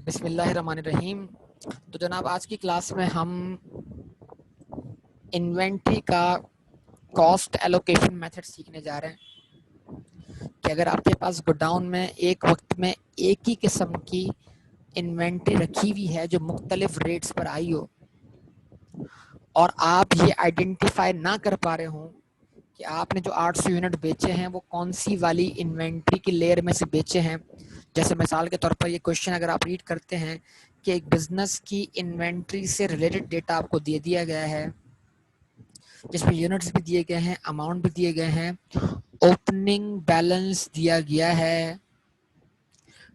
बिस्मिल्लाहिर्रहमानिर्रहीम। तो जनाब आज की क्लास में हम इन्वेंट्री का कॉस्ट एलोकेशन मेथड सीखने जा रहे हैं कि अगर आपके पास गोडाउन में एक वक्त में एक ही किस्म की इन्वेंट्री रखी हुई है जो मुख्तलिफ रेट्स पर आई हो और आप ये आइडेंटिफाई ना कर पा रहे हों कि आपने जो 800 यूनिट बेचे हैं वो कौन सी वाली इन्वेंट्री की लेयर में से बेचे हैं। जैसे मिसाल के तौर पर ये क्वेश्चन अगर आप रीड करते हैं कि एक बिजनेस की इन्वेंट्री से रिलेटेड डेटा आपको दे दिया गया है जिसमें यूनिट्स भी दिए गए हैं, अमाउंट भी दिए गए हैं, ओपनिंग बैलेंस दिया गया है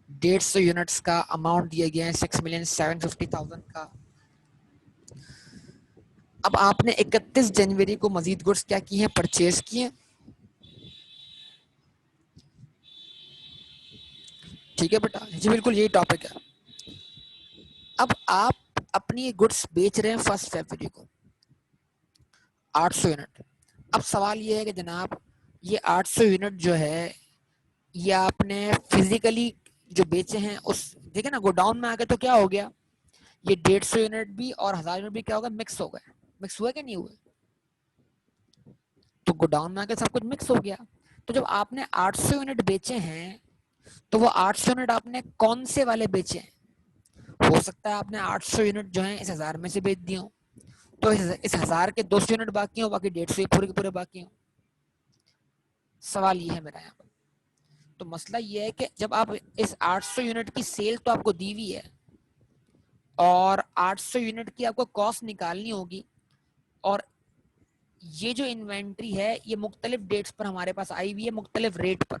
150 यूनिट्स का, अमाउंट दिए गए हैं 6,750,000 का। अब आपने 31 जनवरी को मजीद गुड्स क्या किए हैं, परचेज किए। ठीक है बेटा, जी बिल्कुल यही टॉपिक है। अब आप अपनी गुड्स बेच रहे हैं 1 फरवरी को 800 यूनिट। अब सवाल ये है कि जनाब ये 800 यूनिट जो है ये आपने फिजिकली जो बेचे हैं उस देखे ना गोडाउन में आके तो क्या हो गया, ये 150 यूनिट भी और 1000 यूनिट भी क्या होगा, मिक्स हो गए। मिक्स हुआ कि नहीं हुए? तो गोडाउन में आके सब कुछ मिक्स हो गया। तो जब आपने 800 यूनिट बेचे हैं तो वो 800 यूनिट आपने कौन से वाले बेचे हैं? हो सकता है आपने 800 यूनिट जो है इस 1000 में से बेच दिए हो, तो इस 1000 के 200 यूनिट बाकी हो, बाकी 150 पूरे के पूरे बाकी हो। सवाल ये है मेरा यहाँ पर। तो मसला ये है कि जब आप इस 800 यूनिट की सेल तो आपको दी हुई है और 800 यूनिट की आपको कॉस्ट निकालनी होगी, और ये जो इन्वेंट्री है ये मुख्तलिफ डेट्स पर हमारे पास आई हुई है, मुख्तलिफ रेट पर।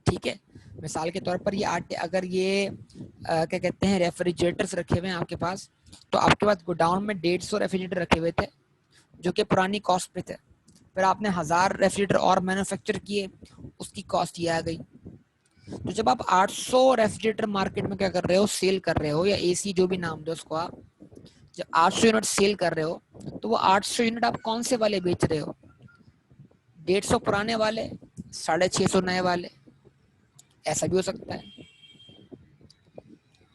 ठीक है, मिसाल के तौर पर ये अगर ये क्या कहते हैं रेफ्रिजरेटर्स रखे हुए हैं आपके पास, तो आपके पास गोडाउन में 150 रेफ्रिजरेटर रखे हुए थे जो कि पुरानी कॉस्ट पे थे। फिर आपने 1000 रेफ्रिजरेटर और मैन्युफैक्चर किए, उसकी कॉस्ट ये आ गई। तो जब आप 800 रेफ्रिजरेटर मार्केट में क्या कर रहे हो, सेल कर रहे हो, या एसी जो भी नाम दो उसको आप, जब 800 यूनिट सेल कर रहे हो तो वो 800 यूनिट आप कौन से वाले बेच रहे हो? 150 पुराने वाले, 650 नए वाले, ऐसा भी हो सकता है।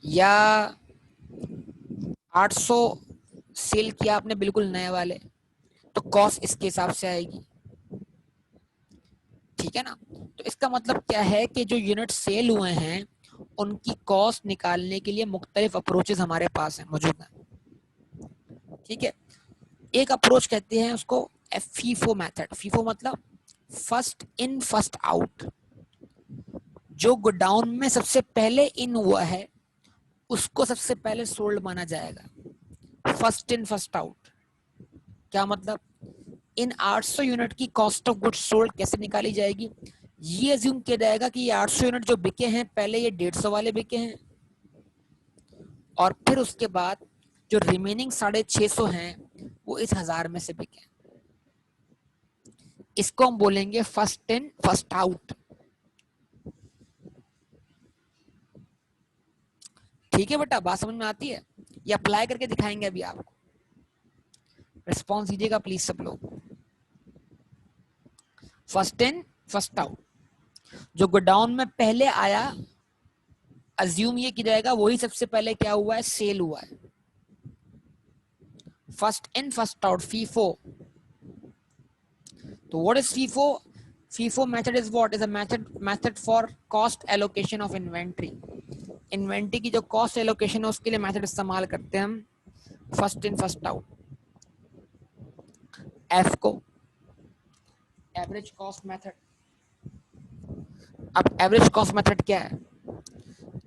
या 800 सेल किया आपने बिल्कुल नए वाले, तो कॉस्ट इसके हिसाब से आएगी। ठीक है ना? तो इसका मतलब क्या है कि जो यूनिट सेल हुए हैं उनकी कॉस्ट निकालने के लिए मुख्तलिफ अप्रोचेस हमारे पास हैं, मौजूद हैं। ठीक है, एक अप्रोच कहते हैं उसको फीफो मेथड। फीफो मतलब फर्स्ट इन फर्स्ट आउट। जो गोडाउन में सबसे पहले इन हुआ है उसको सबसे पहले सोल्ड माना जाएगा। फर्स्ट इन फर्स्ट आउट क्या मतलब? इन 800 यूनिट की कॉस्ट ऑफ गुड्स सोल्ड कैसे निकाली जाएगी? ये अज्यूम किया जाएगा कि ये 800 यूनिट जो बिके हैं पहले ये 150 वाले बिके हैं, और फिर उसके बाद जो रिमेनिंग 650 हैं वो इस 1000 में से बिके। इसको हम बोलेंगे फर्स्ट इन फर्स्ट आउट। ठीक है बेटा, बात समझ में आती है? ये अप्लाई करके दिखाएंगे अभी आपको। रिस्पॉन्स दीजिएगा प्लीज सब लोग। फर्स्ट इन फर्स्ट आउट, जो गोडाउन में पहले आया अज्यूम ये किया जाएगा वही सबसे पहले क्या हुआ है, सेल हुआ है। First in first out, FIFO. तो what is FIFO? FIFO method is what? Is a method for cost allocation of inventory. Inventory की जो कॉस्ट एलोकेशन है उसके लिए मेथड इस्तेमाल करते हैं हम first in first out. F को एवरेज कॉस्ट मेथड। अब एवरेज कॉस्ट मेथड क्या है?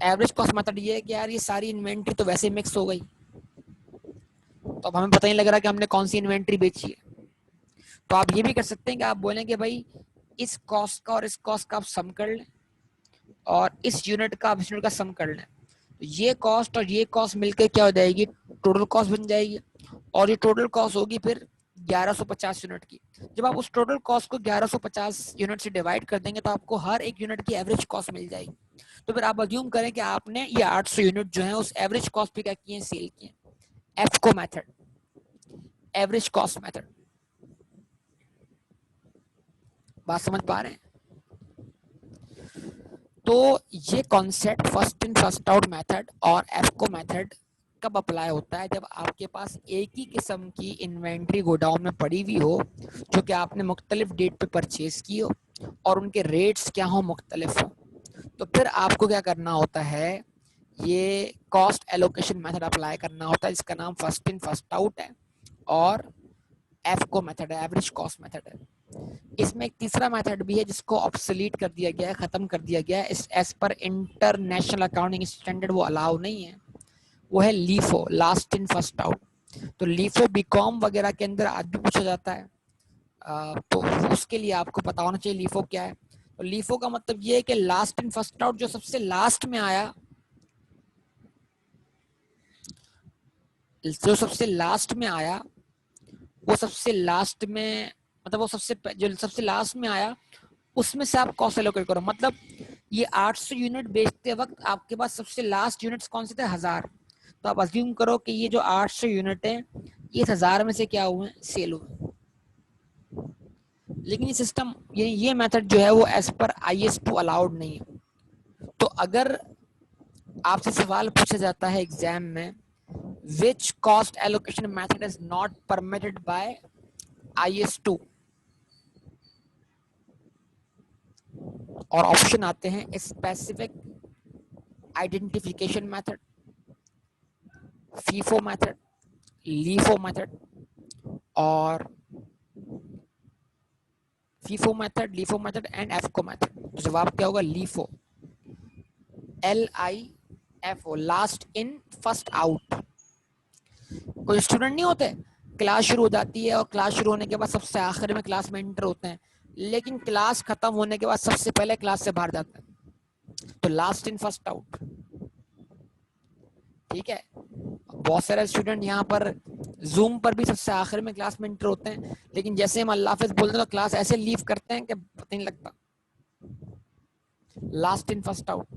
एवरेज कॉस्ट मेथड ये है कि यार ये सारी इन्वेंट्री तो वैसे मिक्स हो गई, तो अब हमें पता नहीं लग रहा कि हमने कौन सी इन्वेंट्री बेची है। तो आप ये भी कर सकते हैं कि आप बोलेंगे भाई इस कॉस्ट का और इस कॉस्ट का आप सम कर लें, और इस यूनिट का आप इस यूनिट का सम कर लें, तो ये कॉस्ट और ये कॉस्ट मिलकर क्या हो जाएगी, टोटल कॉस्ट बन जाएगी। और ये टोटल कॉस्ट होगी फिर 1150 यूनिट की। जब आप उस टोटल कॉस्ट को 1150 यूनिट से डिवाइड कर देंगे तो आपको हर एक यूनिट की एवरेज कॉस्ट मिल जाएगी। तो फिर आप अज्यूम करें कि आपने ये 800 यूनिट जो है उस एवरेज कॉस्ट पे क्या किए, सेल किए। एफ को मेथड, एवरेज कॉस्ट मेथड। बात समझ पा रहे हैं? तो ये concept first in first out method और एफको मेथड कब अप्लाई होता है? जब आपके पास एक ही किस्म की इन्वेंट्री गोडाउन में पड़ी हुई हो जो कि आपने मुख्तलिफ डेट पे परचेज की हो और उनके रेट्स क्या हो मुख्तलिफ हो, तो फिर आपको क्या करना होता है, ये कॉस्ट एलोकेशन मेथड अप्लाई करना होता है जिसका नाम फर्स्ट इन फर्स्ट आउट है और एफको मेथड है, एवरेज कॉस्ट मेथड है। इसमें एक तीसरा मेथड भी है जिसको ऑब्सोलीट कर दिया गया है, खत्म कर दिया गया है, इस एज पर इंटरनेशनल अकाउंटिंग स्टैंडर्ड वो अलाउ नहीं है, वो है LIFO, last in first out. तो लीफो बीकॉम वगैरह के अंदर आज भी पूछा जाता है, तो उसके लिए आपको पता होना चाहिए लीफो क्या है। तो लीफो का मतलब ये है कि लास्ट इन फर्स्ट आउट, जो सबसे लास्ट में आया, जो सबसे लास्ट में आया वो सबसे लास्ट में, मतलब वो जो सबसे लास्ट में आया उसमें से आप कॉस्ट एलोकेट करो। मतलब ये 800 यूनिट बेचते वक्त आपके पास सबसे लास्ट यूनिट्स कौन से थे? 1000। तो आप अज्यूम करो कि ये जो 800 यूनिट है ये 1000 में से क्या हुए? सेल हुए। लेकिन ये सिस्टम, ये मेथड जो है वो एज पर IS2 अलाउड नहीं है। तो अगर आपसे सवाल पूछा जाता है एग्जाम में, which cost allocation method is not permitted by IS2, और ऑप्शन आते हैं specific identification method, FIFO method, LIFO method और FIFO method, LIFO method and AFCO method. तो जवाब क्या होगा? LIFO, LIFO, last in first out. कोई स्टूडेंट नहीं होते, क्लास शुरू हो जाती है और क्लास शुरू होने के बाद सबसे आखिर में क्लास में एंटर होते हैं, लेकिन क्लास खत्म होने के बाद सबसे पहले क्लास से बाहर जाते हैं, तो लास्ट इन फर्स्ट आउट। ठीक है, बहुत सारे स्टूडेंट यहाँ पर जूम पर भी सबसे आखिर में क्लास में एंटर होते हैं, लेकिन जैसे हम अल्लाह हाफिज बोलते हैं तो क्लास ऐसे लीव करते हैं कि पता नहीं लगता। लास्ट इन फर्स्ट आउट,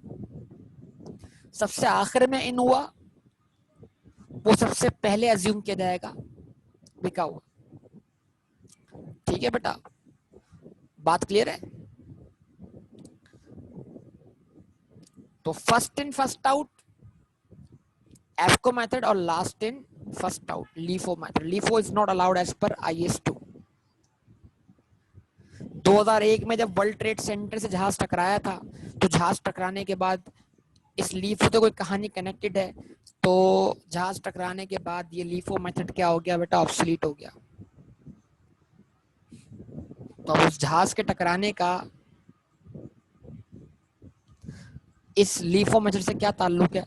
सबसे आखिर में इन हुआ वो सबसे पहले अज्यूम किया जाएगा बिका हुआ। ठीक है बेटा, बात क्लियर है? तो first in first out AFCO method और last in first out LIFO method. LIFO is not allowed as per IS2। 2001 में जब वर्ल्ड ट्रेड सेंटर से जहाज टकराया था, तो जहाज टकराने के बाद इस लीफो तो कोई कहानी कनेक्टेड है, तो जहाज टकराने के बाद ये लीफो मेथड क्या हो गया बेटा? ऑब्सोलीट हो गया। तो उस जहाज के टकराने का इस लीफो मेथड से क्या ताल्लुक है,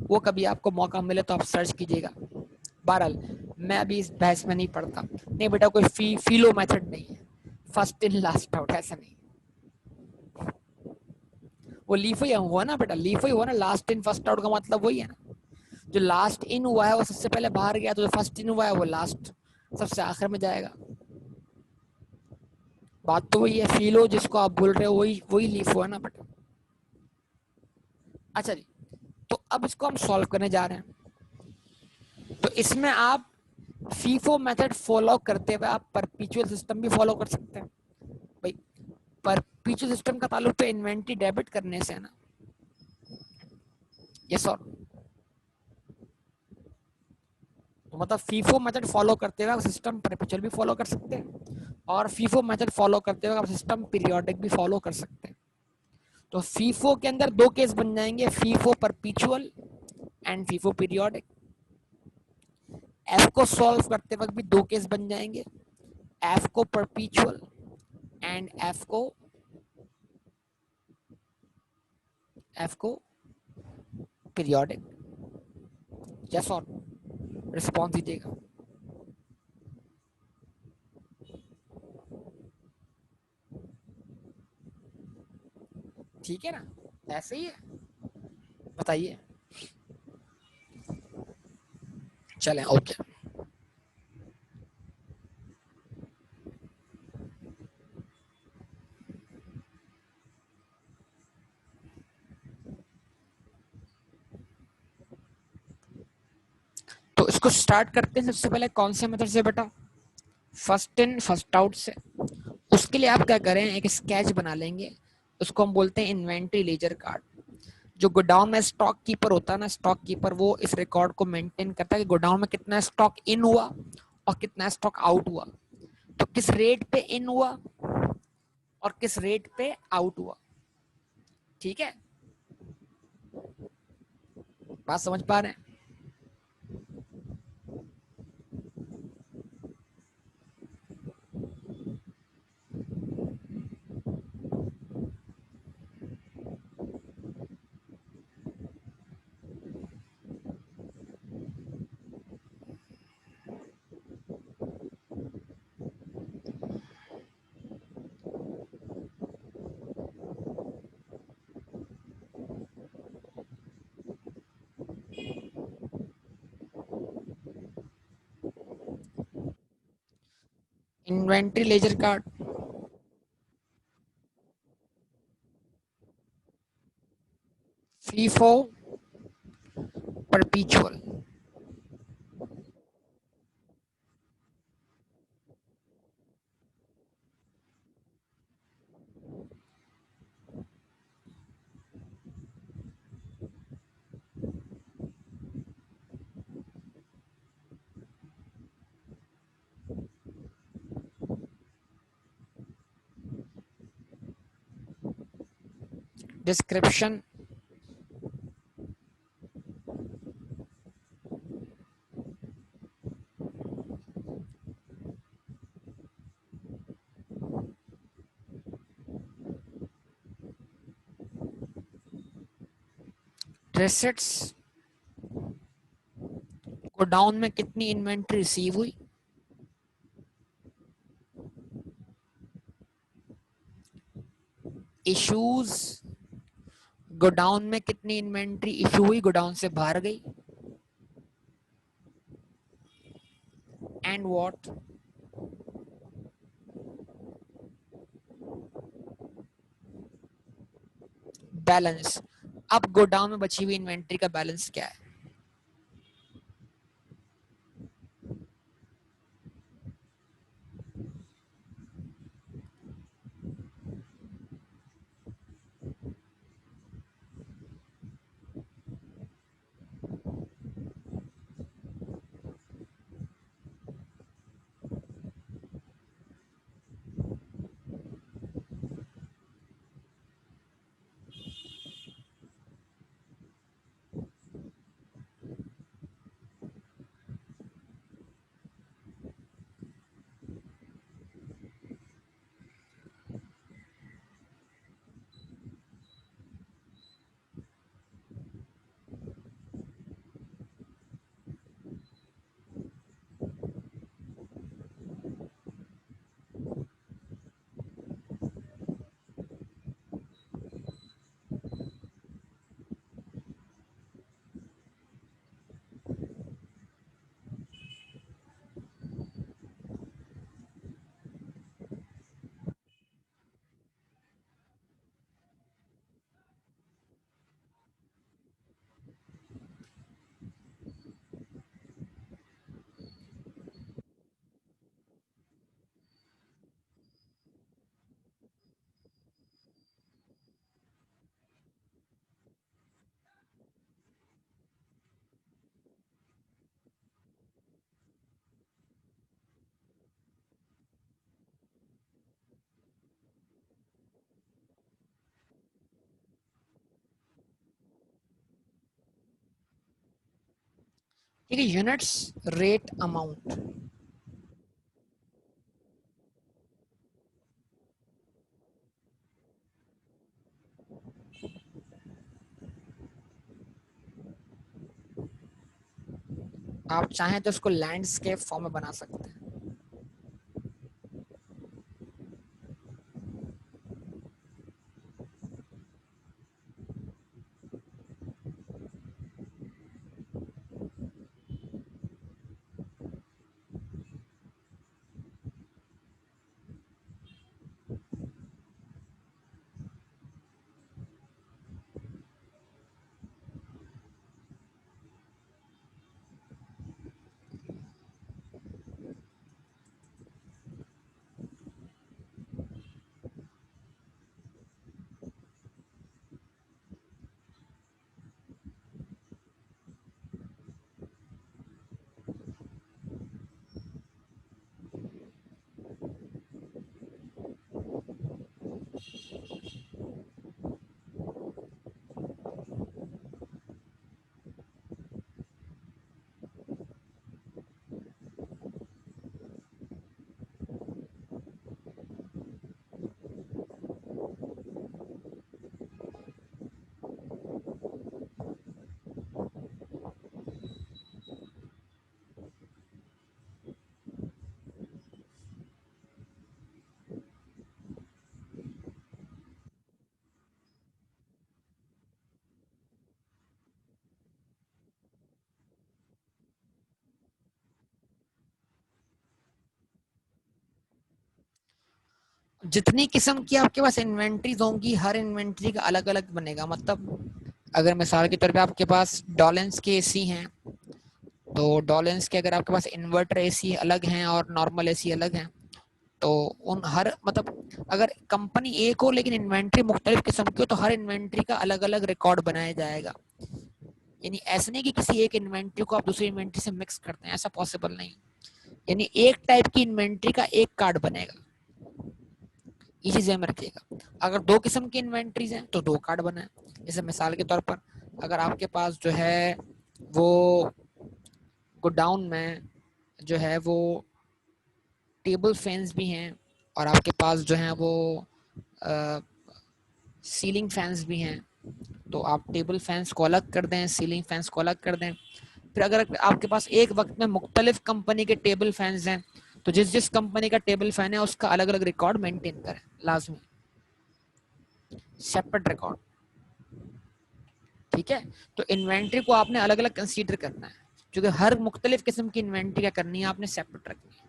वो कभी आपको मौका मिले तो आप सर्च कीजिएगा। बहरहाल मैं अभी इस बहस में नहीं पढ़ता। नहीं बेटा, कोई फीलो मेथड नहीं है, फर्स्ट इन लास्ट आउट ऐसा नहीं। वो लीफो ही हुआ ना बेटा, लीफो ही हुआ ना, लास्ट इन फर्स्ट आउट का मतलब वही है ना। जो लास्ट इन हुआ है वो सबसे पहले बाहर गया, तो जो फर्स्ट इन हुआ है वो लास्ट सबसे आखिर में जाएगा। बात तो वही है, फीलो जिसको आप बोल रहे हो वही वही लीफो है ना बेटा। अच्छा जी, तो अब इसको हम सॉल्व करने जा रहे हैं। तो इसमें आप फीफो मेथड फॉलो करते हुए आप परपेचुअल सिस्टम भी फॉलो कर सकते हैं। भाई परपेचुअल सिस्टम का ताल्लुक तो इन्वेंट्री डेबिट करने से है ना। यस और तो मतलब फीफो मेथड फॉलो करते हुए आप सिस्टम परपेचुअल भी फॉलो कर सकते हैं, और फीफो मेथड फॉलो करते हुए आप सिस्टम पीरियोडिक भी फॉलो कर सकते हैं। तो फीफो के अंदर दो केस बन जाएंगे, FIFO perpetual and FIFO periodic. F को सॉल्व करते वक्त भी दो केस बन जाएंगे, एफ को परपेचुअल एंड एफ को पीरियोडिक। यस और रिस्पॉन्स दीजिएगा। ठीक है ना, ऐसे ही है, बताइए। चलें, ओके। तो इसको स्टार्ट करते हैं सबसे पहले कौन से मेथड से बेटा? फर्स्ट इन फर्स्ट आउट से। उसके लिए आप क्या करें, एक स्केच बना लेंगे उसको हम बोलते हैं इन्वेंट्री लेजर कार्ड। जो गोडाउन में स्टॉक कीपर होता है ना, स्टॉक कीपर वो इस रिकॉर्ड को मेंटेन करता है कि गोडाउन में कितना स्टॉक इन हुआ और कितना स्टॉक आउट हुआ, तो किस रेट पे इन हुआ और किस रेट पे आउट हुआ। ठीक है, बात समझ पा रहे हैं? Inventory ledger card, FIFO, perpetual. Description, receipts, godown में कितनी इन्वेंट्री रिसीव हुई, इश्यूज, गोडाउन में कितनी इन्वेंट्री इशू हुई, गोडाउन से बाहर गई, एंड व्हाट, बैलेंस। अब गोडाउन में बची हुई इन्वेंट्री का बैलेंस क्या है? ठीक है, यूनिट्स, रेट, अमाउंट। आप चाहें तो इसको लैंडस्केप फॉर्म में बना सकते हैं। जितनी किस्म की आपके पास इन्वेंट्रीज होंगी, हर इन्वेंट्री का अलग अलग बनेगा। मतलब अगर मिसाल के तौर पे आपके पास डॉलेंस के एसी हैं, तो डॉलेंस के अगर आपके पास इन्वर्टर एसी अलग हैं और नॉर्मल एसी अलग हैं, तो उन हर मतलब अगर कंपनी एक हो लेकिन इन्वेंट्री मुख्तलिफ किस्म की हो, तो हर इन्वेंट्री का अलग अलग रिकॉर्ड बनाया जाएगा। यानी ऐसा नहीं कि किसी एक इन्वेंट्री को आप दूसरी इन्वेंट्री से मिक्स करते हैं, ऐसा पॉसिबल नहीं। यानी एक टाइप की इन्वेंट्री का एक कार्ड बनेगा, ये चीजें में रखिएगा। अगर दो किस्म की इन्वेंट्रीज हैं तो दो कार्ड बनाए। जैसे मिसाल के तौर पर अगर आपके पास जो है वो गोडाउन में जो है वो टेबल फैंस भी हैं, और आपके पास जो है वो सीलिंग फैंस भी हैं, तो आप टेबल फैंस को अलग कर दें, सीलिंग फैंस को अलग कर दें। फिर अगर आपके पास एक वक्त में मुख्तलिफ कंपनी के टेबल फैंस हैं, तो जिस जिस कंपनी का टेबल फैन है उसका अलग अलग रिकॉर्ड मेंटेन करें, लाजमी सेपरेट रिकॉर्ड। ठीक है, तो इन्वेंट्री को आपने अलग अलग कंसीडर करना है, क्योंकि हर मुख्तलिफ किस्म की इन्वेंट्री क्या करनी है, आपने सेपरेट रखनी है।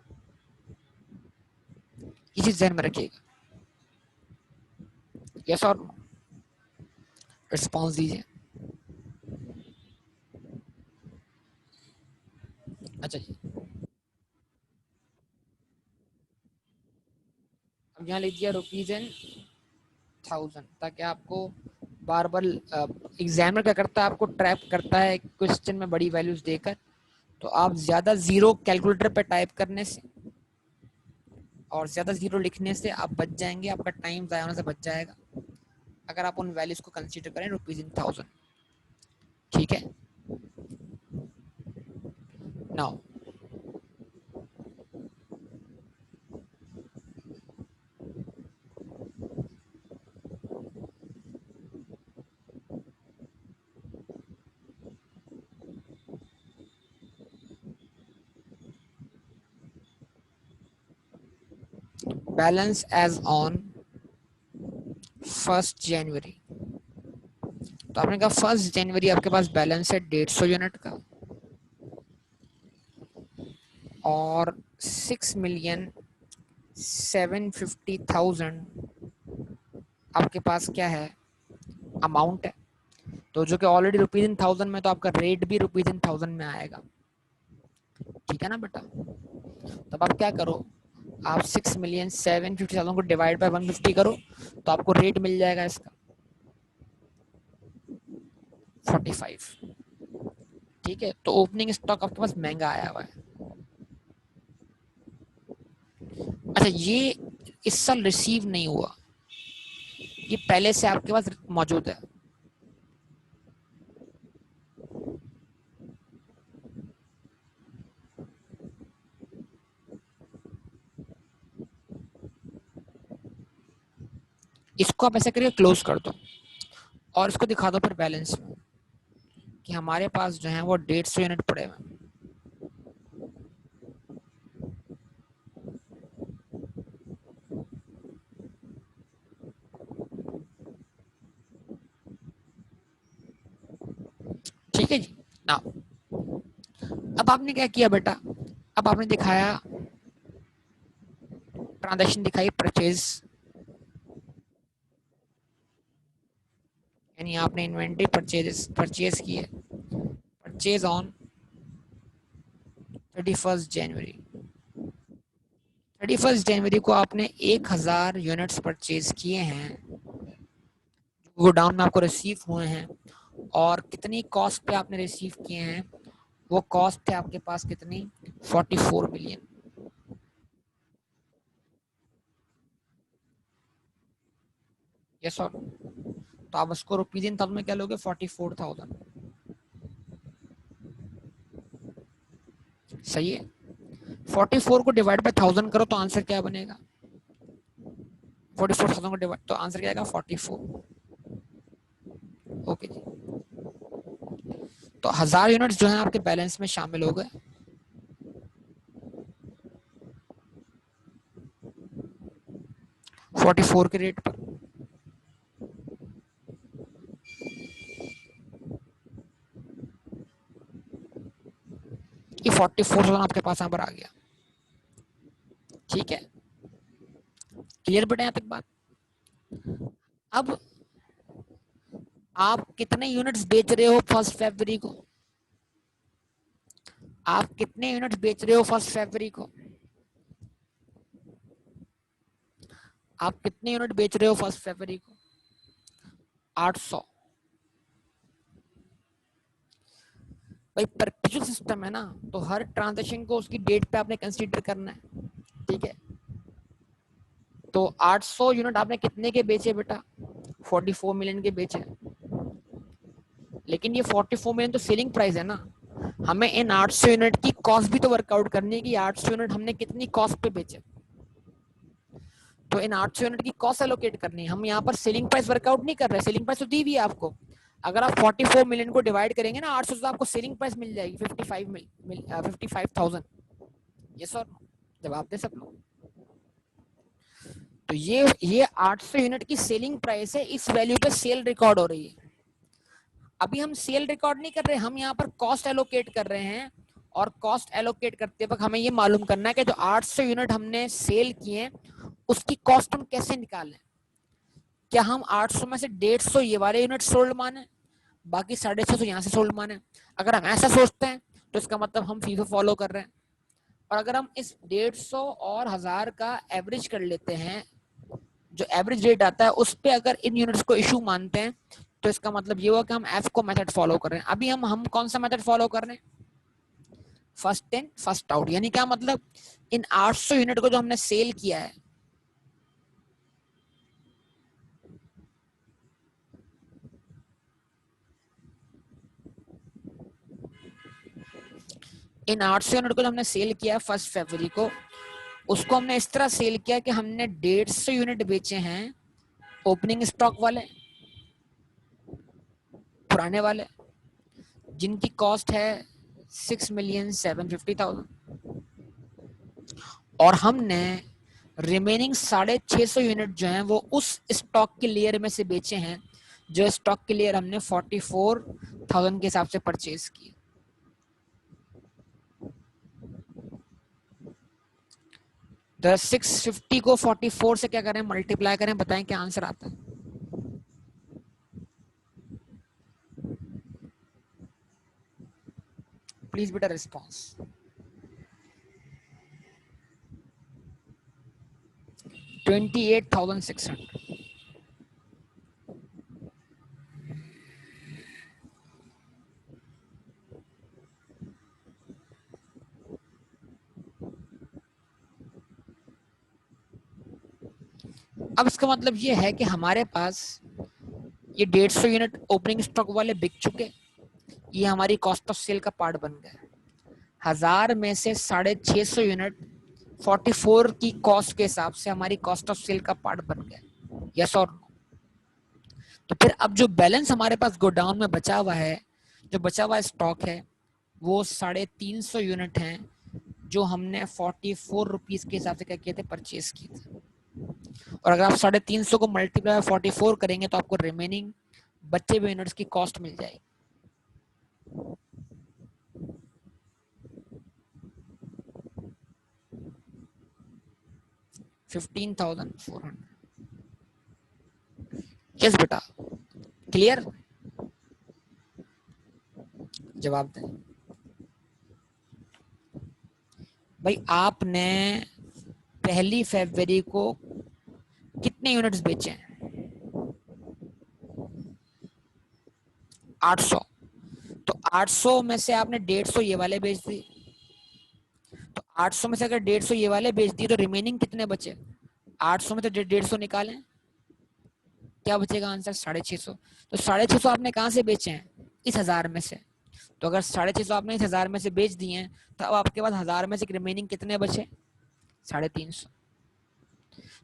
ये चीज ध्यान में रखिएगा। यस और रिस्पॉन्स दीजिए। अच्छा जी, अब यहाँ लीजिए रुपीज इन 1000, ताकि आपको बार बार एग्जामिनर क्या करता है, आपको ट्रैप करता है क्वेश्चन में बड़ी वैल्यूज देकर। तो आप ज्यादा जीरो कैलकुलेटर पे टाइप करने से और ज्यादा जीरो लिखने से आप बच जाएंगे, आपका टाइम ज़ाया होने से बच जाएगा, अगर आप उन वैल्यूज को कंसीडर करें रुपीज इन 1000। ठीक है, नाउ बैलेंस एज ऑन 1 जनवरी। तो आपने कहा 1 जनवरी आपके पास बैलेंस है 150 यूनिट का, और 6,750,000 आपके पास क्या है, अमाउंट है। तो जो कि ऑलरेडी रुपीज इन 1000 में, तो आपका रेट भी रुपीज इन 1000 में आएगा। ठीक है ना बेटा, तब आप क्या करो, आप 6,750,000 को डिवाइड बाय 150 करो, तो आपको रेट मिल जाएगा इसका 45। ठीक है, तो ओपनिंग स्टॉक आपके पास महंगा आया हुआ है। अच्छा, ये इस साल रिसीव नहीं हुआ, ये पहले से आपके पास मौजूद है। इसको आप ऐसे करिए, क्लोज कर दो और इसको दिखा दो फिर बैलेंस में कि हमारे पास जो है वो 150 यूनिट पड़े हुए हैं। ठीक है जी ना, अब आपने क्या किया बेटा, अब आपने दिखाया ट्रांजैक्शन, दिखाई परचेज, यानी आपने इन्वेंट्री परचेज की है, परचेज ऑन 31 जनवरी। 31 जनवरी को आपने 1000 यूनिट्स परचेज किए हैं, गोडाउन में आपको रिसीव हुए हैं, और कितनी कॉस्ट पे आपने रिसीव किए हैं, वो कॉस्ट है आपके पास कितनी, 44 मिलियन। यस और, तो आप उसको रुपीज इन थाउजेंड में क्या लोगे, 44,000। सही है, 44 को डिवाइड बाय 1000 करो तो आंसर क्या बनेगा, 44,000 को डिवाइड, तो आंसर क्या आएगा 44। ओके जी, तो 1000 यूनिट्स जो है आपके बैलेंस में शामिल हो गए। फोर्टी फोर के रेट पर। ये 44,000 आपके पास यहाँ पर आ गया। ठीक है, क्लियर बेटा यहाँ तक बात? अब आप कितने यूनिट्स बेच रहे हो 1 फरवरी को? आप कितने यूनिट्स बेच रहे हो 1 फरवरी को? आप कितने यूनिट बेच रहे हो 1 फरवरी को? 800। भाई परपेचुअल सिस्टम है ना, तो हर ट्रांजैक्शन को उसकी डेट पे आपने कंसीडर करना है, ठीक है? तो 800 यूनिट आपने कितने के बेचे बेटा? 44 मिलियन के बेचे। लेकिन ये 44 मिलियन तो सेलिंग प्राइस है ना, हमें इन 800 यूनिट की कॉस्ट भी तो वर्कआउट करनी है कि 800 यूनिट हमने कितनी कॉस्ट पे बेचे। तो इन 800 यूनिट की कॉस्ट एलोकेट करनी है। हम यहाँ पर सेलिंग प्राइस वर्कआउट नहीं कर रहे, सेलिंग प्राइस तो दी हुई है आपको। अगर आप 44 मिलियन को डिवाइड करेंगे ना 800 से, तो आपको सेलिंग प्राइस मिल जाएगी 55,000। ये सर जवाब दे सब लोग। तो ये 800 यूनिट की सेलिंग प्राइस है, इस वैल्यू पे सेल रिकॉर्ड हो रही है। अभी हम सेल रिकॉर्ड नहीं कर रहे, हम यहाँ पर कॉस्ट एलोकेट कर रहे हैं। और कॉस्ट एलोकेट करते वक्त हमें ये मालूम करना है कि जो 800 यूनिट हमने सेल किए उसकी कॉस्ट हम कैसे निकालें। क्या हम 800 में से 150 ये वाले यूनिट सोल्ड माने, बाकी 650 यहाँ से सोल्ड माने? अगर हम ऐसा सोचते हैं तो इसका मतलब हम फीफो फॉलो कर रहे हैं। और अगर हम इस 150 और 1000 का एवरेज कर लेते हैं, जो एवरेज रेट आता है उस पे अगर इन यूनिट्स को इशू मानते हैं, तो इसका मतलब ये हुआ कि हम एफ को मेथड फॉलो कर रहे हैं। अभी हम कौन सा मेथड फॉलो कर रहे हैं? First in first out. यानी क्या मतलब, इन 800 यूनिट को जो हमने सेल किया है, इन 800 यूनिट को जो हमने सेल किया है 1 फरवरी को, उसको हमने इस तरह सेल किया कि हमने 150 यूनिट बेचे हैं ओपनिंग स्टॉक वाले, पुराने वाले, जिनकी कॉस्ट है 6,750,000। और हमने रिमेनिंग 650 यूनिट जो हैं वो उस स्टॉक के लेयर में से बेचे हैं, जो स्टॉक के लेयर हमने 44,000 के हिसाब से परचेज किए। तो 650 को 44 से क्या करें, मल्टीप्लाई करें, बताएं क्या आंसर आता है? प्लीज बेटा रिस्पॉन्स। 28,600। अब इसका मतलब ये है कि हमारे पास ये 150 यूनिट ओपनिंग स्टॉक वाले बिक चुके, ये हमारी कॉस्ट ऑफ सेल का पार्ट बन गए। 1000 में से 650 यूनिट 44 की कॉस्ट के हिसाब से हमारी कॉस्ट ऑफ सेल का पार्ट बन गए। यस और नो? तो फिर अब जो बैलेंस हमारे पास गोडाउन में बचा हुआ है, जो बचा हुआ स्टॉक है, वो 350 यूनिट हैं, जो हमने 44 रुपीज के हिसाब से क्या किए थे, परचेज किए थे। और अगर आप 350 को मल्टीप्लाई 44 करेंगे तो आपको रिमेनिंग बचे हुए यूनिट्स की कॉस्ट मिल जाएगी। $15,400। यस बेटा, क्लियर? जवाब दें भाई। आपने 1 फरवरी को कितने यूनिट्स बेचे हैं? 800। तो 800 में से आपने 150 ये वाले बेच दिए, तो 800 में से अगर 150 ये वाले बेच दिए तो रिमेनिंग कितने बचे? 800 में तो 150 निकालें, क्या बचेगा आंसर? 650। तो 650 आपने कहाँ से बेचे हैं? इस 1000 में से। तो अगर 650 आपने इस 1000 में से बेच दिए हैं, तो अब आपके पास 1000 में से रिमेनिंग कितने बचे? 350।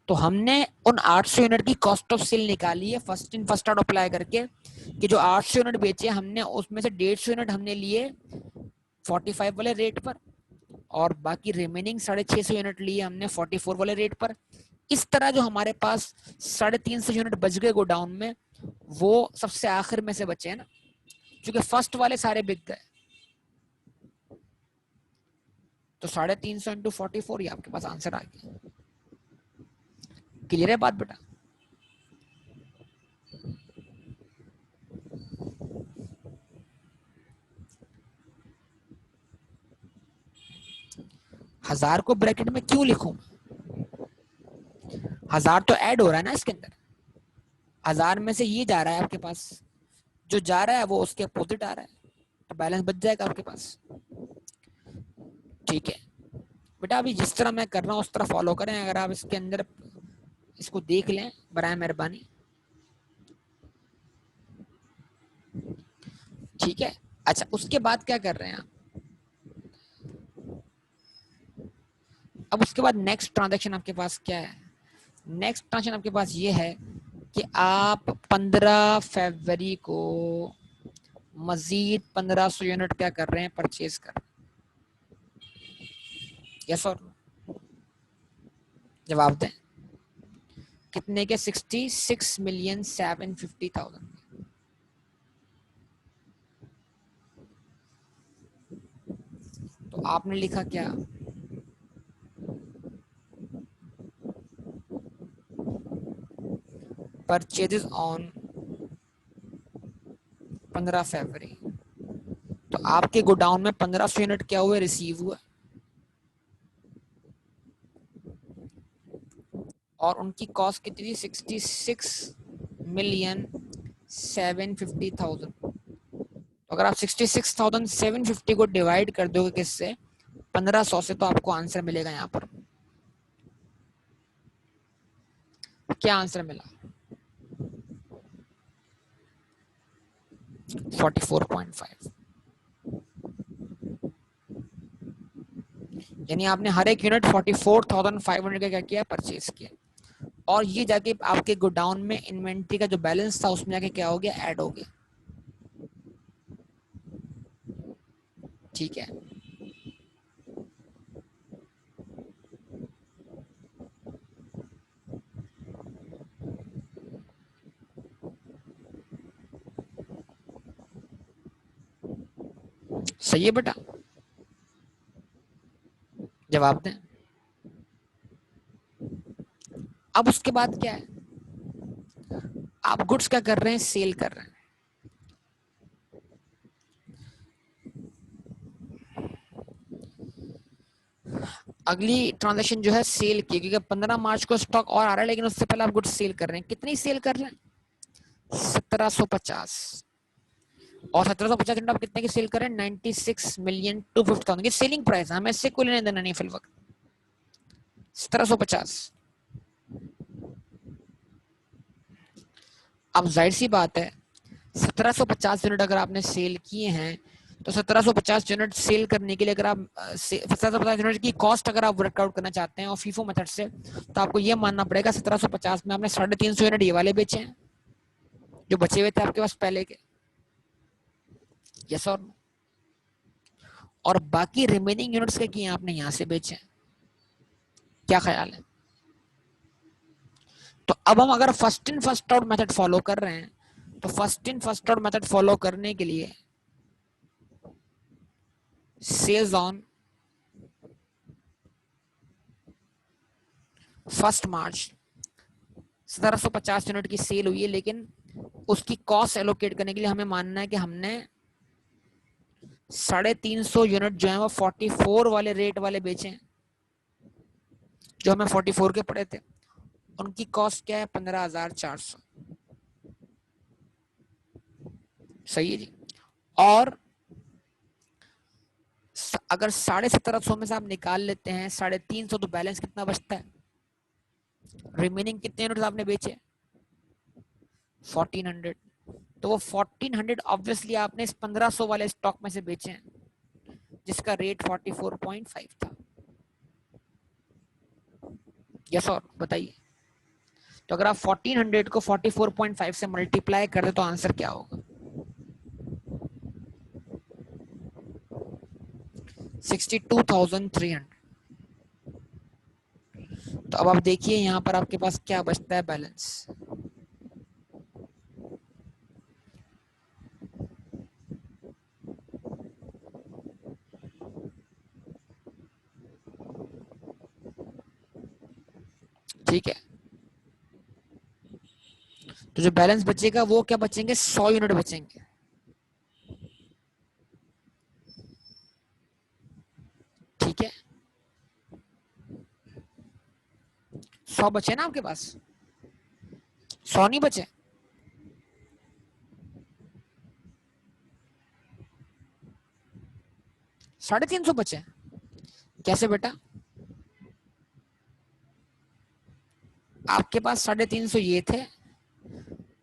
तो हमने उन 800 यूनिट की कॉस्ट ऑफ सेल निकाली है first in first out apply करके, कि जो 800 यूनिट बेचे हमने उसमें से 150 यूनिट हमने लिए 45 वाले रेट पर, और बाकी रिमेनिंग 650 यूनिट लिए हमने 44 वाले रेट पर। इस तरह जो हमारे पास 350 यूनिट बच गए गोडाउन में, वो सबसे आखिर में से बचे हैं ना, क्योंकि फर्स्ट वाले सारे बिक गए। तो 350 इंटू 44, ये आपके पास आंसर आ गया। क्लियर है बात बेटा? हजार को ब्रैकेट में क्यों लिखूं? हजार तो ऐड हो रहा है ना इसके अंदर, हजार में से ये जा रहा है आपके पास, जो जा रहा है वो उसके अपोजिट आ रहा है, तो बैलेंस बच जाएगा आपके पास। ठीक है बेटा, अभी जिस तरह मैं कर रहा हूँ उस तरह फॉलो करें, अगर आप इसके अंदर इसको देख लें बराए मेहरबानी। ठीक है, अच्छा उसके बाद क्या कर रहे हैं आप? अब उसके बाद नेक्स्ट ट्रांजैक्शन आपके पास क्या है? नेक्स्ट ट्रांजैक्शन आपके पास ये है कि आप 15 फरवरी को मजीद 1500 यूनिट क्या कर रहे हैं, परचेज कर। यस और जवाब दें। कितने के? 66,750,000। तो आपने लिखा क्या? परचेजेस ऑन 15 फरवरी। तो आपके गोडाउन में 1500 यूनिट क्या हुए, रिसीव हुआ, और उनकी कॉस्ट कितनी थी? 66,750,000। तो अगर आप 66,750 को डिवाइड कर दोगे किससे? 1500 से, तो आपको आंसर मिलेगा यहाँ पर। क्या आंसर मिला? 44.5। यानी आपने हर एक यूनिट 44,500 का क्या किया, परचेज किया, और ये जाके आपके गोडाउन में इन्वेंट्री का जो बैलेंस था उसमें जाके क्या हो गया, ऐड हो गया। ठीक है, सही है बेटा? जवाब दें। अब उसके बाद क्या है? आप गुड्स क्या कर रहे हैं, सेल कर रहे हैं। अगली ट्रांजैक्शन जो है सेल की, क्योंकि 15 मार्च को स्टॉक और आ रहा है, लेकिन उससे पहले आप गुड्स सेल कर रहे हैं। कितनी सेल कर रहे हैं? 1750। और 1750 आप कितने की सेल कर रहे हैं? 96,250,000 की सेलिंग प्राइस। हमें इससे कोई लेना देना नहीं फिल वक्त। 1750। अब जाहिर सी बात है 1750 यूनिट अगर आपने सेल किए हैं, तो 1750 यूनिट सेल करने के लिए अगर आप 1750 यूनिट की कॉस्ट अगर आप वर्कआउट करना चाहते हैं और फीफो मेथड से, तो आपको ये मानना पड़ेगा 1750 में आपने 350 यूनिट ये वाले बेचे हैं जो बचे हुए थे आपके पास पहले के। यस और बाकी रिमेनिंग यूनिट्स के किए आपने यहां से बेचे हैं। क्या ख्याल है? तो अब हम अगर first in first out method follow कर रहे हैं, तो first in first out method follow करने के लिए सेल्स ऑन 1 मार्च 1750 यूनिट की सेल हुई है, लेकिन उसकी कॉस्ट एलोकेट करने के लिए हमें मानना है कि हमने 350 यूनिट जो है वो 44 वाले रेट वाले बेचे हैं, जो हमें 44 के पड़े थे। उनकी कॉस्ट क्या है? 15,400। सही है जी। और अगर 1750 में से आप निकाल लेते हैं 350, तो बैलेंस कितना बचता है? रिमेनिंग कितने यूनिट आपने बेचे? 1400। तो वो 1400 ऑब्वियसली आपने इस 1500 वाले स्टॉक में से बेचे हैं, जिसका रेट 44.5 था। यस और बताइए। तो अगर आप 1400 को 44.5 से मल्टीप्लाई कर दे तो आंसर क्या होगा? 62,300। तो अब आप देखिए यहाँ पर आपके पास क्या बचता है, बैलेंस। ठीक है, तो जो बैलेंस बचेगा वो क्या बचेंगे, 100 यूनिट बचेंगे। ठीक है, 100 बचे ना आपके पास, 100 नहीं बचे। ₹350 बचे। कैसे बेटा, आपके पास 350 ये थे,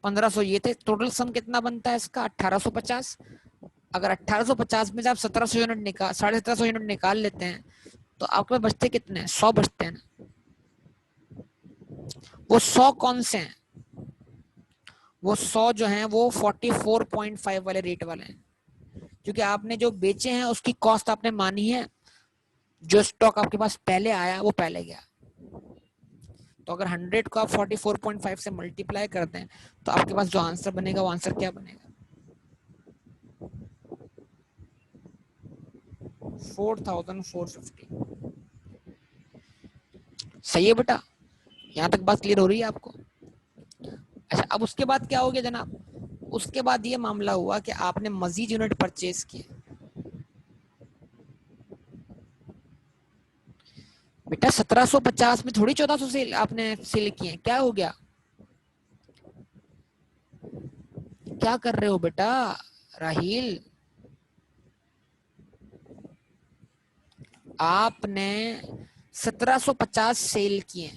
1500 ये थे, टोटल सम कितना बनता है इसका, 1850। अगर 1850 में से आप 1700 यूनिट निकाल 1750 यूनिट निकाल लेते हैं तो आपके पास बचते कितने हैं, 100 बचते हैं ना। वो 100 कौन से हैं, वो 100 जो हैं वो 44.5 वाले रेट वाले हैं, क्योंकि आपने जो बेचे हैं उसकी कॉस्ट आपने मानी है, जो स्टॉक आपके पास पहले आया वो पहले गया। तो अगर 100 को आप 44.5 से मल्टीप्लाई करते हैं तो आपके पास जो आंसर बनेगा वो आंसर क्या बनेगा, 4450। सही है बेटा, यहाँ तक बात क्लियर हो रही है आपको। अच्छा, अब उसके बाद क्या हो गया जनाब, उसके बाद ये मामला हुआ कि आपने मजीद यूनिट परचेज किए। बेटा 1750 में थोड़ी 1400 सेल आपने सेल किए, क्या हो गया, क्या कर रहे हो बेटा राहील, आपने 1750 सेल किए।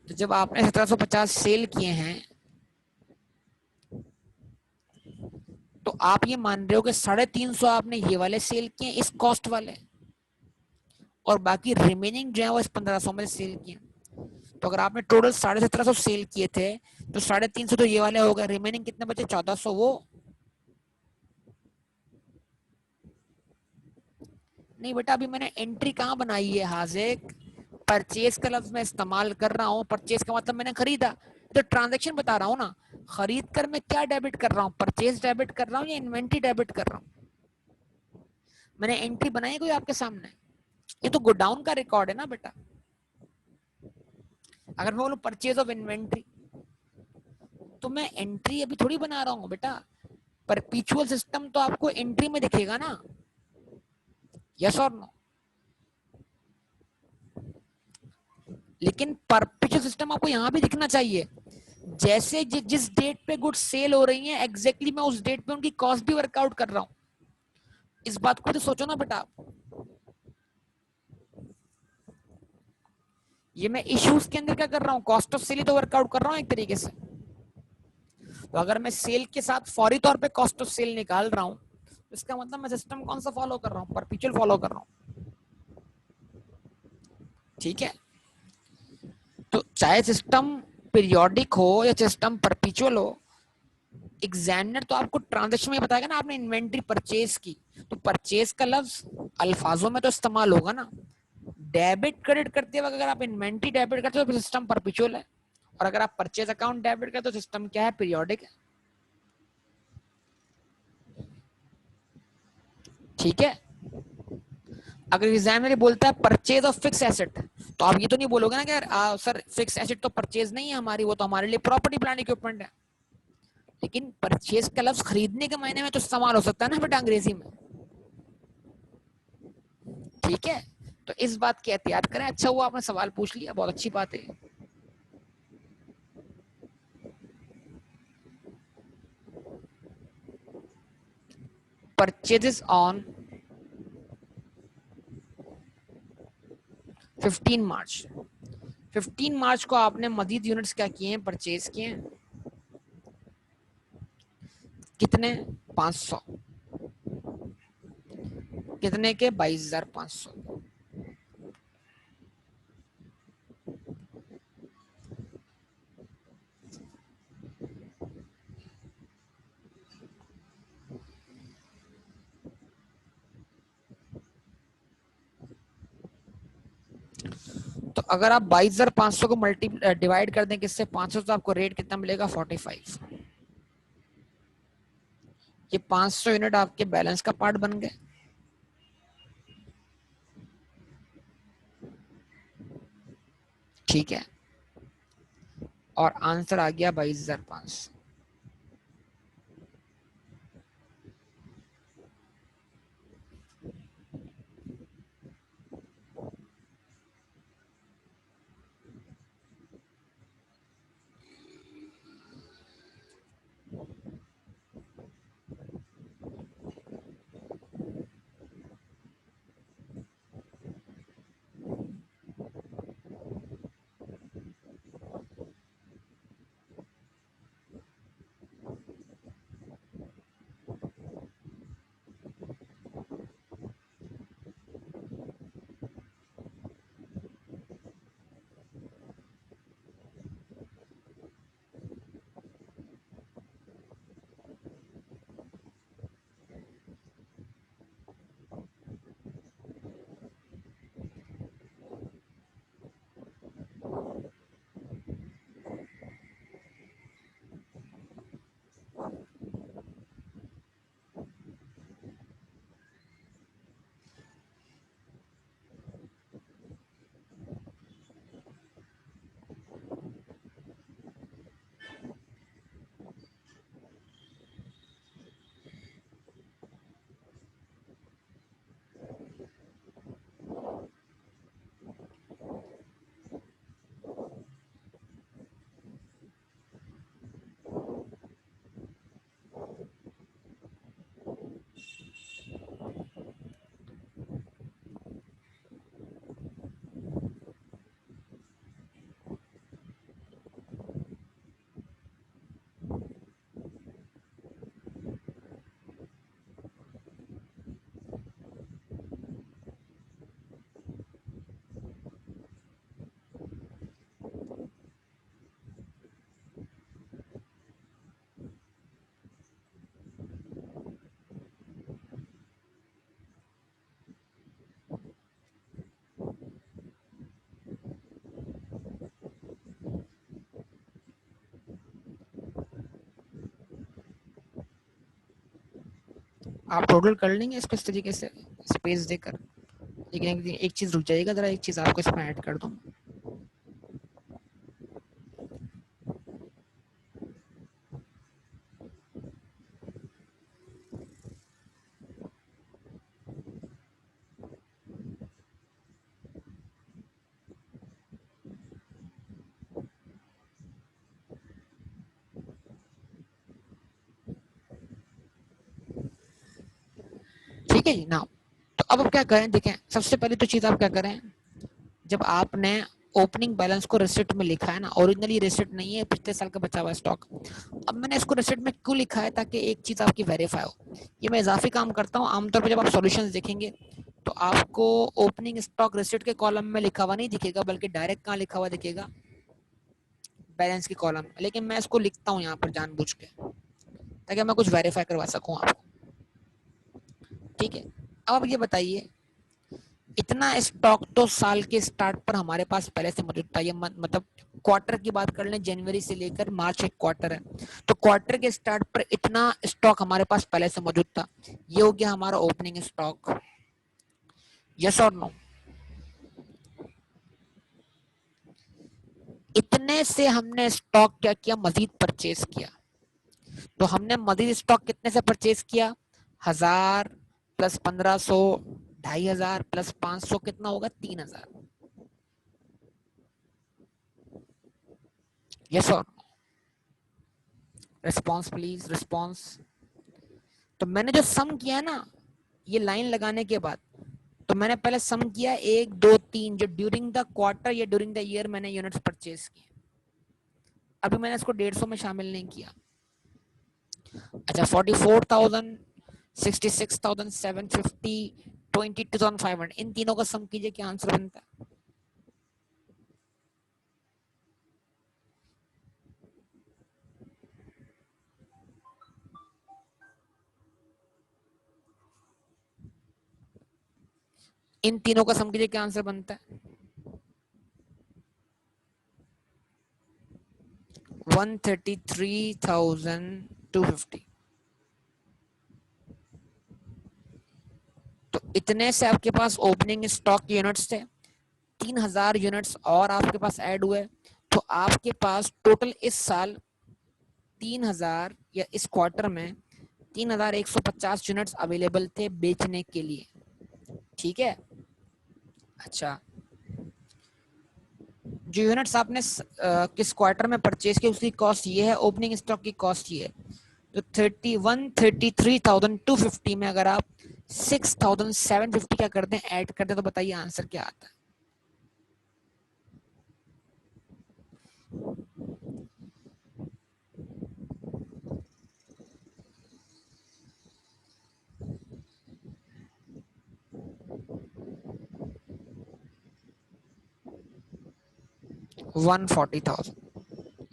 तो जब आपने 1750 सेल किए हैं तो आप ये मान रहे हो कि 350 आपने ये वाले सेल किए इस कॉस्ट वाले, और बाकी रिमेनिंग जो है वो इस 1500 में सेल किए। तो अगर आपने टोटल 1750 सेल किए थे तो 350 तो ये वाले हो गए, रिमेनिंग कितने बचे, 1400 वो। नहीं बेटा, अभी मैंने एंट्री कहाँ बनाई है हाजिक, परचेज का लफ्ज मैं इस्तेमाल कर रहा हूँ, परचेज का मतलब मैंने खरीदा, तो ट्रांजैक्शन बता रहा हूँ ना, खरीद कर मैं क्या डेबिट कर रहा हूँ, परचेज डेबिट कर रहा हूँ या इन्वेंट्री डेबिट कर रहा हूँ। मैंने एंट्री बनाई कोई आपके सामने, ये तो गोडाउन का रिकॉर्ड है ना बेटा। अगर मैं बोलूँ परचेज ऑफ इन्वेंट्री तो मैं एंट्री अभी थोड़ी बना रहा हूँ बेटा, परपीचुअल सिस्टम तो आपको एंट्री में दिखेगा ना, यस और नो। लेकिन परपीचुअल सिस्टम आपको यहाँ भी दिखना चाहिए, जैसे जिस डेट पे गुड्स सेल हो रही हैं एग्जैक्टली मैं उस डेट पे उनकी कॉस्ट भी वर्कआउट कर रहा हूँ। इस बात को तो सोचो ना बेटा, ये मैं इश्यूज के अंदर क्या कर रहा हूँ, कॉस्ट ऑफ सेल ही तो वर्कआउट कर रहा हूँ एक तरीके से। तो अगर मैं सेल के साथ फौरी तौर पे कॉस्ट ऑफ सेल निकाल रहा हूँ तो इसका मतलब मैं सिस्टम कौन सा फॉलो कर रहा हूँ, परपीचुअल फॉलो कर रहा हूँ। ठीक है, तो चाहे सिस्टम पीरियोडिक हो या सिस्टम परपीचुअल हो, एग्जामिनर तो आपको ट्रांजेक्शन में बताएगा ना, आपने इन्वेंट्री परचेज की तो परचेज का लफ्ज अल्फाजों में तो इस्तेमाल होगा ना। डेबिट क्रेडिट करते वक्त अगर आप इन्वेंट्री डेबिट करते हो तो सिस्टम परपीचुअल है, और अगर आप परचेज अकाउंट डेबिट करते हो तो सिस्टम क्या है, पीरियोडिक है। ठीक है, अगर एग्जामिनर बोलता है परचेज ऑफ फिक्स एसेट तो आप ये तो नहीं बोलोगे ना कि यार सर फिक्स एसेट तो परचेज नहीं है हमारी, वो तो हमारे लिए प्रॉपर्टी प्लांट इक्विपमेंट है। लेकिन परचेज का लफ्ज खरीदने के मायने में तो इस्तेमाल हो सकता है ना बेटा अंग्रेजी में। ठीक है, तो इस बात की एहतियात करें। अच्छा हुआ आपने सवाल पूछ लिया, बहुत अच्छी बात है। परचेजेस ऑन 15 मार्च, 15 मार्च को आपने मजीद यूनिट्स क्या किए हैं, परचेज किए हैं, कितने, 500, कितने के, 22,500। तो अगर आप 22,500 को मल्टी डिवाइड कर दें किससे, 500, तो आपको रेट कितना मिलेगा, 45। ये 500 यूनिट आपके बैलेंस का पार्ट बन गए। ठीक है, और आंसर आ गया 22,500। आप टोटल कर लेंगे इसको इस तरीके से स्पेस देकर, लेकिन एक चीज रुक जाइएगा जरा, एक चीज आपको इसमें ऐड कर दूं। ठीक है जी ना। तो अब क्या करें, देखें सबसे पहले तो चीज आप क्या करें, जब आपने ओपनिंग बैलेंस को रिसिप्ट में लिखा है ना, ओरिजिनली रिसिप्ट नहीं है, पिछले साल का बचा हुआ स्टॉक। अब मैंने इसको रिसिप्ट में क्यों लिखा है, ताकि एक चीज आपकी वेरीफाई हो। ये मैं इजाफी काम करता हूँ आमतौर पर, जब आप सॉल्यूशंस देखेंगे तो आपको ओपनिंग स्टॉक रिसिप्ट के कॉलम में लिखा हुआ नहीं दिखेगा, बल्कि डायरेक्ट कहाँ लिखा हुआ दिखेगा, बैलेंस की कॉलम में। लेकिन मैं इसको लिखता हूँ यहाँ पर जानबूझ के, ताकि मैं कुछ वेरीफाई करवा सकूँ आपको। ठीक है, अब आप ये बताइए, इतना स्टॉक तो साल के स्टार्ट पर हमारे पास पहले से मौजूद था। ये मतलब क्वार्टर की बात कर लें, जनवरी से लेकर मार्च एक क्वार्टर है, तो क्वार्टर के स्टार्ट पर इतना स्टॉक हमारे पास पहले से मौजूद था। ये हो गया हमारा ओपनिंग स्टॉक। यस और नो? इतने से हमने स्टॉक क्या किया, मजीद परचेज किया। तो हमने मजीद स्टॉक कितने से परचेज किया, 1000 प्लस 1500, 2500 प्लस 500, कितना होगा, 3000। यस और रिस्पॉन्स प्लीज, रिस्पॉन्स। तो मैंने जो सम किया ना, ये लाइन लगाने के बाद, तो मैंने पहले सम किया 1 2 3, जो ड्यूरिंग द क्वार्टर या ड्यूरिंग द ईयर मैंने यूनिट्स परचेज किए। अभी मैंने इसको 150 में शामिल नहीं किया। अच्छा, 44,000, 66,750, 22,500, इन तीनों का सम कीजिए, क्या आंसर बनता है। इन तीनों का सम कीजिए, क्या आंसर बनता है। 133,250। तो इतने से आपके पास ओपनिंग स्टॉक यूनिट्स थे 3000 यूनिट्स और आपके पास ऐड हुए, तो आपके पास टोटल इस साल 3000 या इस क्वार्टर में 3150 यूनिट्स अवेलेबल थे बेचने के लिए। ठीक है। अच्छा, जो यूनिट्स आपने किस क्वार्टर में परचेज की उसकी कॉस्ट ये है, ओपनिंग स्टॉक की कॉस्ट ये है। तो 33,250 में अगर आप 6,750 क्या कर दें, ऐड कर दें, तो बताइए आंसर क्या आता है। $140,000।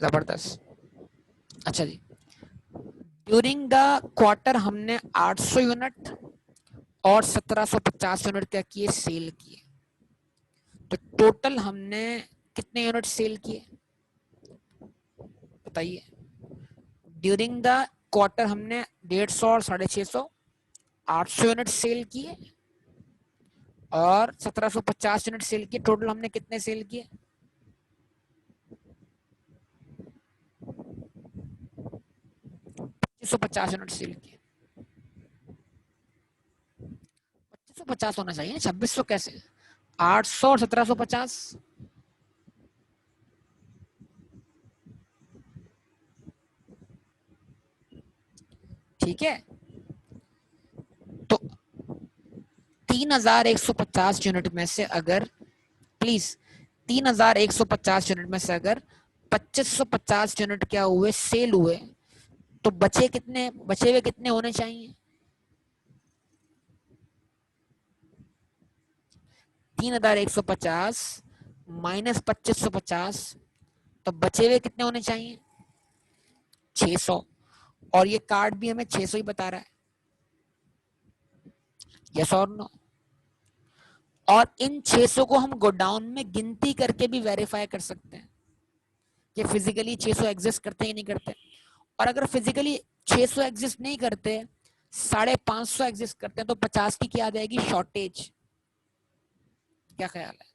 जबरदस्त। अच्छा जी, ड्यूरिंग द क्वार्टर हमने 800 यूनिट और 1750 यूनिट क्या किए, सेल किए। तो टोटल हमने कितने यूनिट सेल किए बताइए। ड्यूरिंग द क्वार्टर हमने 150 और 650, 800 यूनिट सेल किए और 1750 यूनिट सेल किए। टोटल हमने कितने सेल किए, 2550 यूनिट सेल किए। 2550 होना चाहिए, 2600 कैसे, 800 और 1750। ठीक है, तो 3150 यूनिट में से अगर, प्लीज 3150 यूनिट में से अगर 2550 यूनिट क्या हुए, सेल हुए, तो बचे हुए कितने होने चाहिए, 3150 माइनस 2550, तो बचे हुए कितने होने चाहिए, 600। और ये कार्ड भी हमें 600 ही बता रहा है, यस और नो। और इन 600 को हम गोडाउन में गिनती करके भी वेरीफाई कर सकते हैं कि फिजिकली 600 एग्जिस्ट करते हैं नहीं करते। और अगर फिजिकली 600 एग्जिस्ट नहीं करते, 550 एग्जिस्ट करते हैं, तो 50 की क्या आ जाएगी, शॉर्टेज। क्या ख्याल है।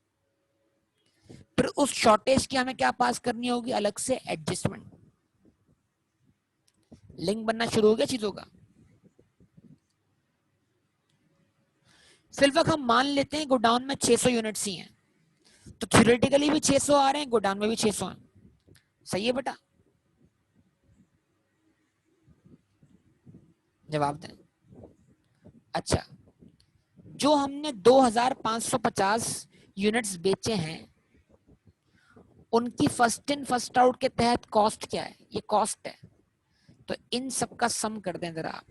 फिर उस शॉर्टेज की हमें क्या पास करनी होगी, अलग से एडजस्टमेंट। लिंक बनना शुरू हो गया चीजों का। फिलहाल हम मान लेते हैं गोडाउन में 600 यूनिट्स ही हैं, तो थ्योरेटिकली भी 600 आ रहे हैं, गोडाउन में भी 600 हैं। सही है बेटा, जवाब दें। अच्छा, जो हमने 2550 यूनिट्स बेचे हैं, उनकी फर्स्ट इन फर्स्ट आउट के तहत कॉस्ट क्या है, ये कॉस्ट है। तो इन सब का सम कर दें जरा आप।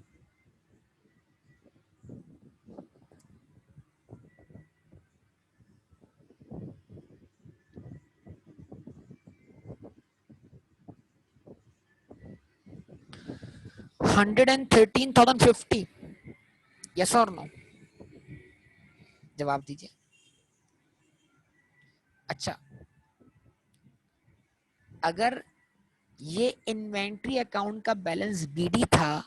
$113,050, यस और नो, जवाब दीजिए। अच्छा, अगर ये इन्वेंट्री अकाउंट का बैलेंस बीडी था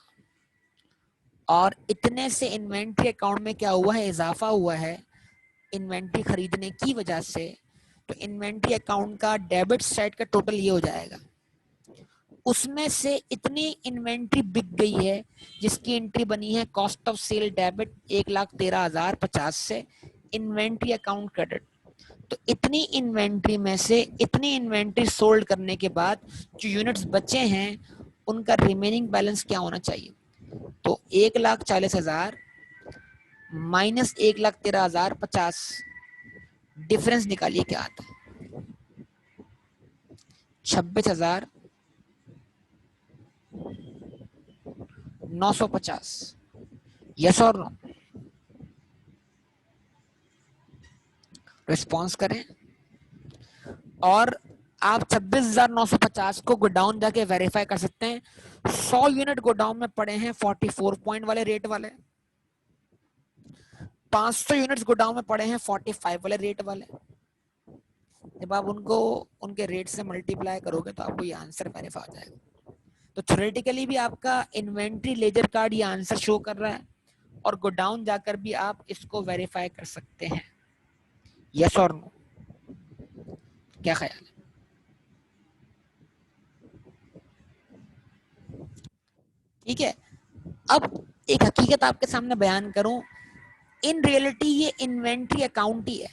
और इतने से इन्वेंट्री अकाउंट में क्या हुआ है, इजाफा हुआ है इन्वेंट्री खरीदने की वजह से, तो इन्वेंट्री अकाउंट का डेबिट साइड का टोटल ये हो जाएगा। उसमें से इतनी इन्वेंट्री बिक गई है जिसकी एंट्री बनी है कॉस्ट ऑफ सेल डेबिट 1,13,050 से इन्वेंट्री अकाउंट क्रेडिट। तो इतनी इन्वेंट्री में से इतनी इन्वेंट्री सोल्ड करने के बाद जो यूनिट्स बचे हैं उनका रिमेनिंग बैलेंस क्या होना चाहिए। तो 1,40,000 माइनस 1,13,050, डिफरेंस निकालिए क्या आता है, 26,950, यस और नो, रिस्पॉन्स करें। और आप 26,950 को गोडाउन जाके वेरीफाई कर सकते हैं। 100 यूनिट गोडाउन में पड़े हैं 44 पॉइंट वाले रेट वाले, 500 यूनिट्स गोडाउन में पड़े हैं 45 वाले रेट वाले। जब आप उनको उनके रेट से मल्टीप्लाई करोगे तो आपको ये आंसर वेरीफाई हो जाएगा। तो थ्योरेटिकली भी आपका इन्वेंट्री लेजर कार्ड ये आंसर शो कर रहा है, और गोडाउन जाकर भी आप इसको वेरीफाई कर सकते हैं, यस और नो। क्या ख्याल है? ठीक है, अब एक हकीकत आपके सामने बयान करूं, इन रियलिटी ये इन्वेंट्री अकाउंट ही है,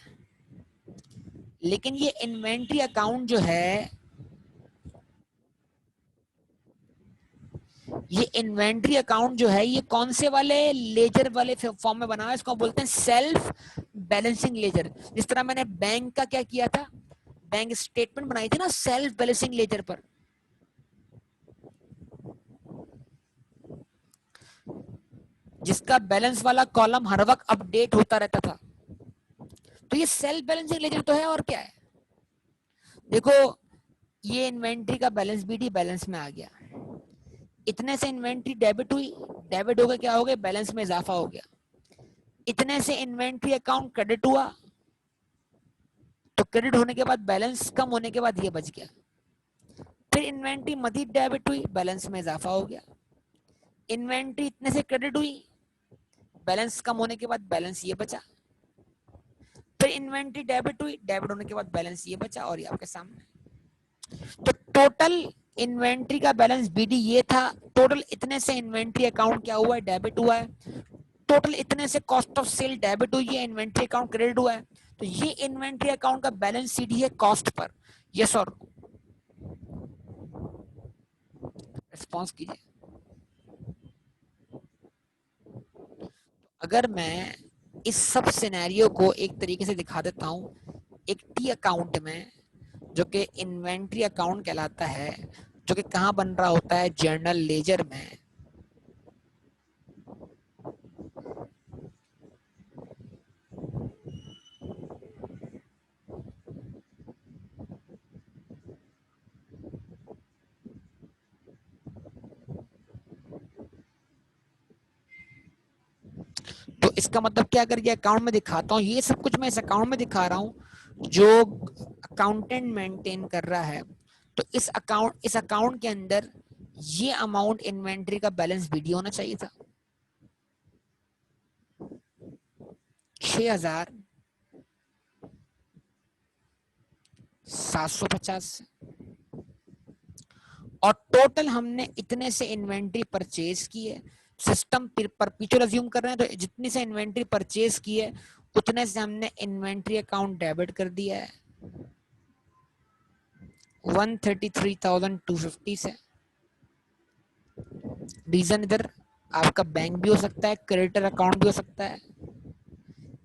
लेकिन ये इन्वेंट्री अकाउंट जो है, ये इन्वेंट्री अकाउंट जो है ये कौन से वाले लेजर वाले फॉर्म में बना है, इसको बोलते हैं सेल्फ बैलेंसिंग लेजर। जिस तरह मैंने बैंक का क्या किया था, बैंक स्टेटमेंट बनाई थी ना सेल्फ बैलेंसिंग लेजर पर, जिसका बैलेंस वाला कॉलम हर वक्त अपडेट होता रहता था। तो ये सेल्फ बैलेंसिंग लेजर तो है, और क्या है। देखो, ये इन्वेंट्री का बैलेंस बीडी बैलेंस में आ गया, इतने से इन्वेंट्री डेबिट हुई, डेबिट हो गया, क्या हो गया, बैलेंस में इजाफा हो गया। इतने से इन्वेंट्री अकाउंट क्रेडिट हुआ, तो क्रेडिट होने के बाद बैलेंस कम होने के बाद ये बच गया। फिर इन्वेंट्री मजीद डेबिट हुई, बैलेंस में इजाफा हो गया। इन्वेंट्री इतने से क्रेडिट हुई, बैलेंस कम होने के बाद बैलेंस ये बचा। फिर इन्वेंट्री डेबिट हुई, डेबिट होने के बाद बैलेंस ये बचा, और ये आपके सामने। तो टोटल इन्वेंट्री का बैलेंस बीडी ये था, टोटल इतने से इन्वेंट्री अकाउंट क्या हुआ है, डेबिट हुआ है, टोटल इतने से कॉस्ट ऑफ सेल डेबिट हुई है, इन्वेंट्री अकाउंट क्रेडिट हुआ है। तो ये इन्वेंट्री अकाउंट का बैलेंस सीडी है कॉस्ट पर। यस और रिस्पॉन्स कीजिए। अगर मैं इस सब सिनेरियो को एक तरीके से दिखा देता हूं, एक टी अकाउंट में, जो कि इन्वेंट्री अकाउंट कहलाता है, जो कि कहां बन रहा होता है, जर्नल लेजर में। तो इसका मतलब क्या, अगर ये अकाउंट में दिखाता हूँ, ये सब कुछ मैं इस अकाउंट में दिखा रहा हूँ जो अकाउंटेंट मेंटेन कर रहा है, तो इस अकाउंट के अंदर ये अमाउंट इन्वेंट्री का बैलेंस बीडी होना चाहिए था 6,750, और टोटल हमने इतने से इन्वेंट्री परचेज की है। सिस्टम परपेचुअल अज्यूम कर रहे हैं, तो जितनी से इन्वेंट्री परचेज की है उतने से हमने इन्वेंट्री अकाउंट डेबिट कर दिया है 133,250 से। रीजन इधर आपका बैंक भी हो सकता है, क्रेडिटर अकाउंट भी हो सकता है।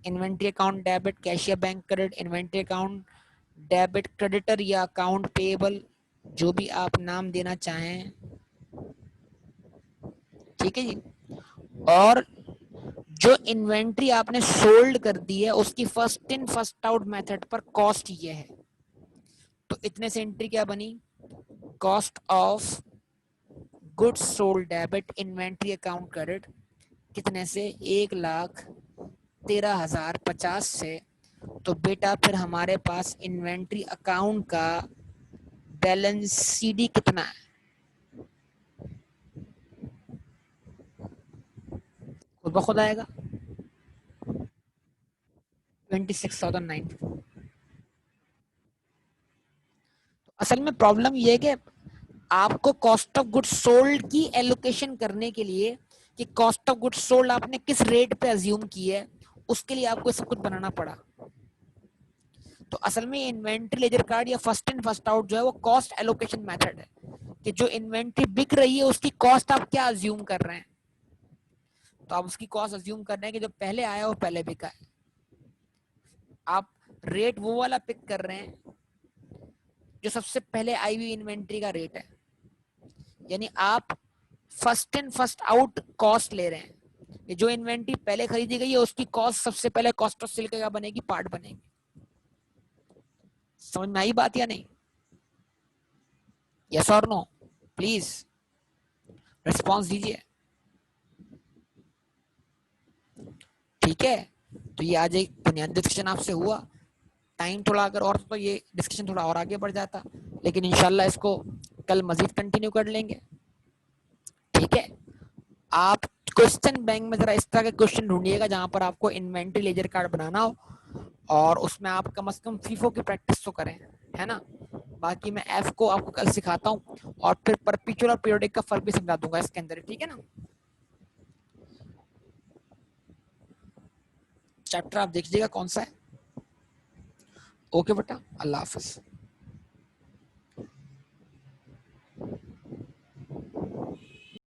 Inventory account debit, cashier bank credit, inventory account debit creditor, या अकाउंट पेएबल, जो भी आप नाम देना चाहें। ठीक है जी। और जो इन्वेंट्री आपने सोल्ड कर दी है उसकी first in first out method पर कॉस्ट ये है, तो इतने से एंट्री क्या बनी, cost of goods sold debit inventory account credit, कितने से 1,13,050 से। तो बेटा फिर हमारे पास इन्वेंट्री अकाउंट का बैलेंस सीडी कितना है, खुद ब खुद आएगा 26,950। असल में प्रॉब्लम ये है कि आपको कॉस्ट ऑफ गुड्स सोल्ड की एलोकेशन करने के लिए, कि कॉस्ट ऑफ गुड्स सोल्ड आपने किस रेट पे अज्यूम की है, उसके लिए आपको सब कुछ बनाना पड़ा। तो असल में इन्वेंट्री लेजर कार्ड या फर्स्ट इन फर्स्ट आउट जो है वो कॉस्ट एलोकेशन मेथड है, कि जो इन्वेंट्री बिक रही है उसकी कॉस्ट आप क्या अज्यूम कर रहे हैं। तो आप उसकी कॉस्ट अज्यूम कर रहे हैं कि जो पहले आया वो पहले बिका है। आप रेट वो वाला पिक कर रहे हैं जो सबसे पहले आई हुई इन्वेंट्री का रेट है, यानी आप first in first out cost ले रहे हैं। जो इन्वेंट्री पहले खरीदी गई है उसकी कॉस्ट सबसे पहले कॉस्ट ऑफ सेल क्या बनेगी, पार्ट बनेगी। समझ में आई बात या नहीं? यस और नो, प्लीज रिस्पॉन्स दीजिए। ठीक है, तो ये आज एक बुनियादी डिस्कशन आपसे हुआ। टाइम थोड़ा अगर और तो ये डिस्कशन थोड़ा और आगे बढ़ जाता, लेकिन इंशाल्लाह इसको कल मजीद कंटिन्यू कर लेंगे। ठीक है, आप क्वेश्चन बैंक में जरा इस तरह के क्वेश्चन ढूंढिएगा जहां पर आपको इन्वेंट्री लेजर कार्ड बनाना हो, और उसमें आप कम से कम फीफो की प्रैक्टिस तो करें। है ना। बाकी मैं एफ को आपको कल सिखाता हूँ और फिर परपेचुअल और पीरियोडिक का फर्क भी समझा दूंगा इसके अंदर, ठीक है ना। चैप्टर आप देख लीजिएगा कौन सा है। ओके बेटा, अल्लाह हाफिज।